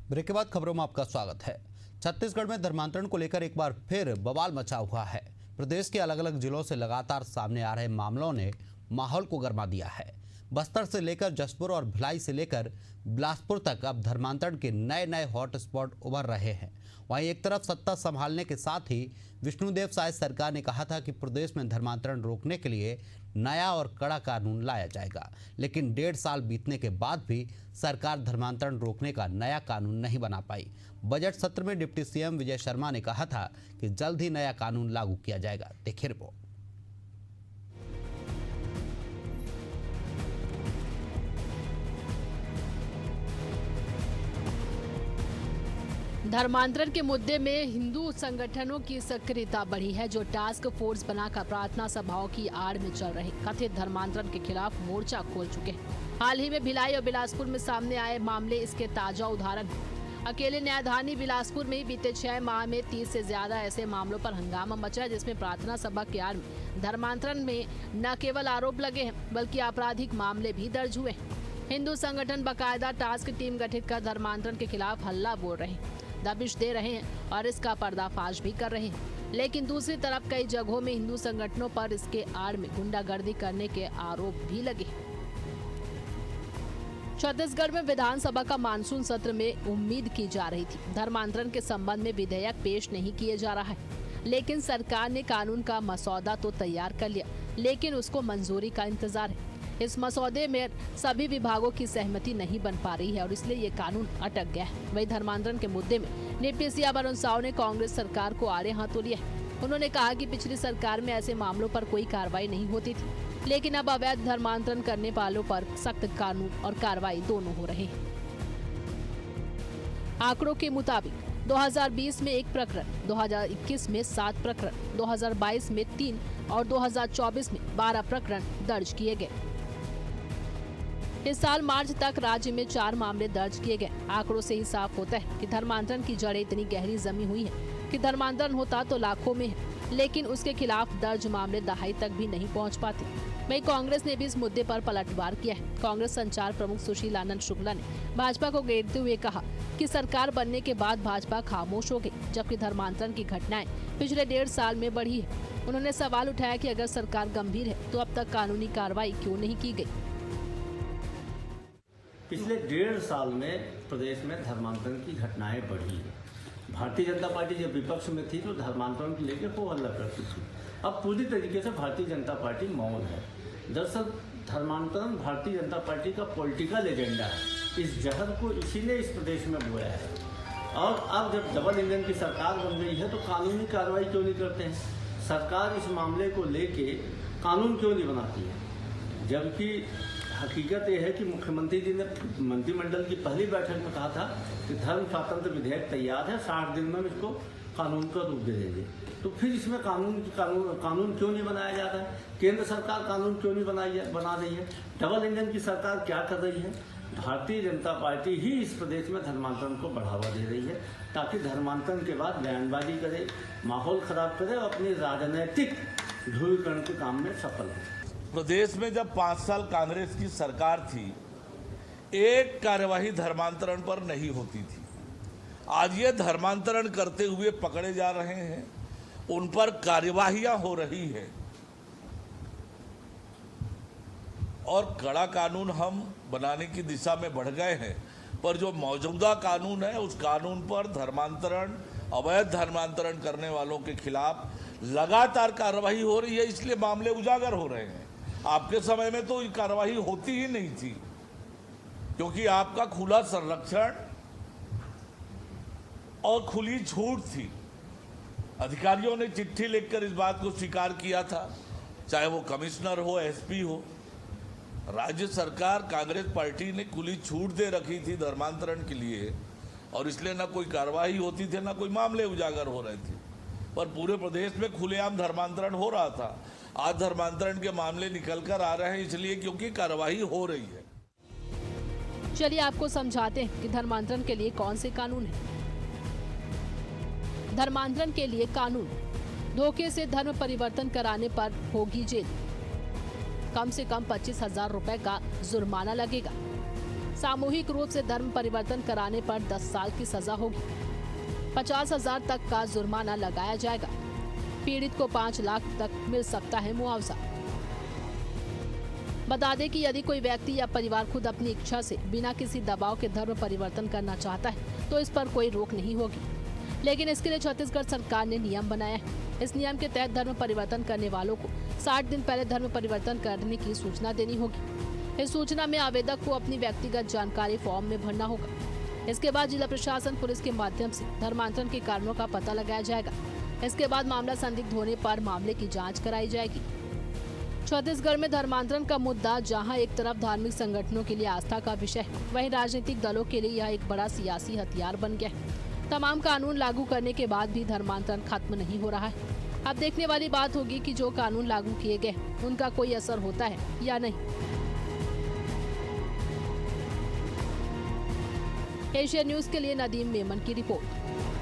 Break के बाद खबरों में आपका स्वागत है। छत्तीसगढ़ में धर्मांतरण को लेकर एक बार फिर बवाल मचा हुआ है। प्रदेश के अलग अलग जिलों से लगातार सामने आ रहे मामलों ने माहौल को गर्मा दिया है। बस्तर से लेकर जशपुर और भिलाई से लेकर बिलासपुर तक अब धर्मांतरण के नए नए हॉट स्पॉट उभर रहे हैं। वहीं एक तरफ सत्ता संभालने के साथ ही विष्णुदेव साय सरकार ने कहा था कि प्रदेश में धर्मांतरण रोकने के लिए नया और कड़ा कानून लाया जाएगा, लेकिन 1.5 साल बीतने के बाद भी सरकार धर्मांतरण रोकने का नया कानून नहीं बना पाई। बजट सत्र में डिप्टी सीएम विजय शर्मा ने कहा था कि जल्द ही नया कानून लागू किया जाएगा। देखिए रिपोर्ट। धर्मांतरण के मुद्दे में हिंदू संगठनों की सक्रियता बढ़ी है, जो टास्क फोर्स बनाकर प्रार्थना सभाओं की आड़ में चल रहे कथित धर्मांतरण के खिलाफ मोर्चा खोल चुके हैं। हाल ही में भिलाई और बिलासपुर में सामने आए मामले इसके ताजा उदाहरण हैं। अकेले न्यायधानी बिलासपुर में ही बीते 6 माह में 30 से ज्यादा ऐसे मामलों पर हंगामा मचा, जिसमें प्रार्थना सभा के आड़ में धर्मांतरण में न केवल आरोप लगे हैं बल्कि आपराधिक मामले भी दर्ज हुए हैं। हिंदू संगठन बाकायदा टास्क टीम गठित कर धर्मांतरण के खिलाफ हल्ला बोल रहे हैं, दबिश दे रहे हैं और इसका पर्दाफाश भी कर रहे हैं। लेकिन दूसरी तरफ कई जगहों में हिंदू संगठनों पर इसके आड़ में गुंडागर्दी करने के आरोप भी लगे। छत्तीसगढ़ में विधानसभा का मानसून सत्र में उम्मीद की जा रही थी। धर्मांतरण के संबंध में विधेयक पेश नहीं किए जा रहा है, लेकिन सरकार ने कानून का मसौदा तो तैयार कर लिया, लेकिन उसको मंजूरी का इंतजार है। इस मसौदे में सभी विभागों की सहमति नहीं बन पा रही है और इसलिए ये कानून अटक गया है। वही धर्मांतरण के मुद्दे में डिप्टी सीएम वरुण साव ने कांग्रेस सरकार को आड़े हाथों लिया है। उन्होंने कहा कि पिछली सरकार में ऐसे मामलों पर कोई कार्रवाई नहीं होती थी, लेकिन अब अवैध धर्मांतरण करने वालों पर सख्त कानून और कार्रवाई दोनों हो रहे हैं। आंकड़ों के मुताबिक 2020 में 1 प्रकरण, 2021 में 7 प्रकरण, 2022 में 3 और 2024 में 12 प्रकरण दर्ज किए गए। इस साल मार्च तक राज्य में 4 मामले दर्ज किए गए। आंकड़ों से ही साफ होता है कि धर्मांतरण की जड़ें इतनी गहरी जमी हुई है कि धर्मांतरण होता तो लाखों में है, लेकिन उसके खिलाफ दर्ज मामले दहाई तक भी नहीं पहुंच पाते। वहीं कांग्रेस ने भी इस मुद्दे पर पलटवार किया है। कांग्रेस संचार प्रमुख सुशील आनंद शुक्ला ने भाजपा को घेरते हुए कहा कि सरकार बनने के बाद भाजपा खामोश हो गई, जबकि धर्मांतरण की घटनाएं पिछले 1.5 साल में बढ़ी है। उन्होंने सवाल उठाया कि अगर सरकार गंभीर है तो अब तक कानूनी कार्रवाई क्यों नहीं की गई। पिछले 1.5 साल में प्रदेश में धर्मांतरण की घटनाएं बढ़ी है। भारतीय जनता पार्टी जब विपक्ष में थी तो धर्मांतरण को लेकर खूब हल्ला करती थी। अब पूरी तरीके से भारतीय जनता पार्टी मौन है। दरअसल धर्मांतरण भारतीय जनता पार्टी का पॉलिटिकल एजेंडा है। इस जहर को इसी ने इस प्रदेश में बोया है। और अब जब डबल इंजन की सरकार बन गई है तो कानूनी कार्रवाई क्यों नहीं करते हैं? सरकार इस मामले को लेके कानून क्यों नहीं बनाती है? जबकि हकीकत यह है कि मुख्यमंत्री जी ने मंत्रिमंडल की पहली बैठक में कहा था कि धर्म स्वातंत्र विधेयक तैयार है, 60 दिन में इसको कानून का रूप दे देंगे। तो फिर इसमें कानून क्यों नहीं बनाया जा रहा है? केंद्र सरकार कानून क्यों नहीं बना रही है? डबल इंजन की सरकार क्या कर रही है? भारतीय जनता पार्टी ही इस प्रदेश में धर्मांतरण को बढ़ावा दे रही है, ताकि धर्मांतरण के बाद बयानबाजी करे, माहौल खराब करे और अपनी राजनीतिक ध्रुवीकरण के काम में सफल हो। प्रदेश में जब 5 साल कांग्रेस की सरकार थी, एक कार्यवाही धर्मांतरण पर नहीं होती थी। आज ये धर्मांतरण करते हुए पकड़े जा रहे हैं, उन पर कार्यवाहियां हो रही है और कड़ा कानून हम बनाने की दिशा में बढ़ गए हैं। पर जो मौजूदा कानून है, उस कानून पर धर्मांतरण, अवैध धर्मांतरण करने वालों के खिलाफ लगातार कार्रवाई हो रही है, इसलिए मामले उजागर हो रहे हैं। आपके समय में तो कार्रवाई होती ही नहीं थी, क्योंकि आपका खुला संरक्षण और खुली छूट थी। अधिकारियों ने चिट्ठी लिखकर इस बात को स्वीकार किया था, चाहे वो कमिश्नर हो, एसपी हो। राज्य सरकार कांग्रेस पार्टी ने खुली छूट दे रखी थी धर्मांतरण के लिए, और इसलिए ना कोई कार्रवाई होती थी, ना कोई मामले उजागर हो रहे थे। पर पूरे प्रदेश में खुलेआम धर्मांतरण हो रहा था। आज धर्मांतरण के मामले निकल कर आ रहे हैं, इसलिए क्योंकि कार्रवाई हो रही है। चलिए आपको समझाते हैं कि धर्मांतरण के लिए कौन से कानून हैं। धर्मांतरण के लिए कानून: धोखे से धर्म परिवर्तन कराने पर होगी जेल, कम से कम 25,000 रुपए का जुर्माना लगेगा। सामूहिक रूप से धर्म परिवर्तन कराने पर 10 साल की सजा होगी। 50,000 तक का जुर्माना लगाया जाएगा। पीड़ित को 5 लाख तक मिल सकता है मुआवजा। बता दें कि यदि कोई व्यक्ति या परिवार खुद अपनी इच्छा से बिना किसी दबाव के धर्म परिवर्तन करना चाहता है तो इस पर कोई रोक नहीं होगी, लेकिन इसके लिए छत्तीसगढ़ सरकार ने नियम बनाया है। इस नियम के तहत धर्म परिवर्तन करने वालों को 60 दिन पहले धर्म परिवर्तन करने की सूचना देनी होगी। इस सूचना में आवेदक को अपनी व्यक्तिगत जानकारी फॉर्म में भरना होगा। इसके बाद जिला प्रशासन पुलिस के माध्यम से धर्मांतरण के कारणों का पता लगाया जाएगा। इसके बाद मामला संदिग्ध होने पर मामले की जांच कराई जाएगी। छत्तीसगढ़ में धर्मांतरण का मुद्दा जहां एक तरफ धार्मिक संगठनों के लिए आस्था का विषय है, वहीं राजनीतिक दलों के लिए यह एक बड़ा सियासी हथियार बन गया है। तमाम कानून लागू करने के बाद भी धर्मांतरण खत्म नहीं हो रहा है। अब देखने वाली बात होगी कि जो कानून लागू किए गए उनका कोई असर होता है या नहीं। एशिया न्यूज के लिए नदीम मेमन की रिपोर्ट।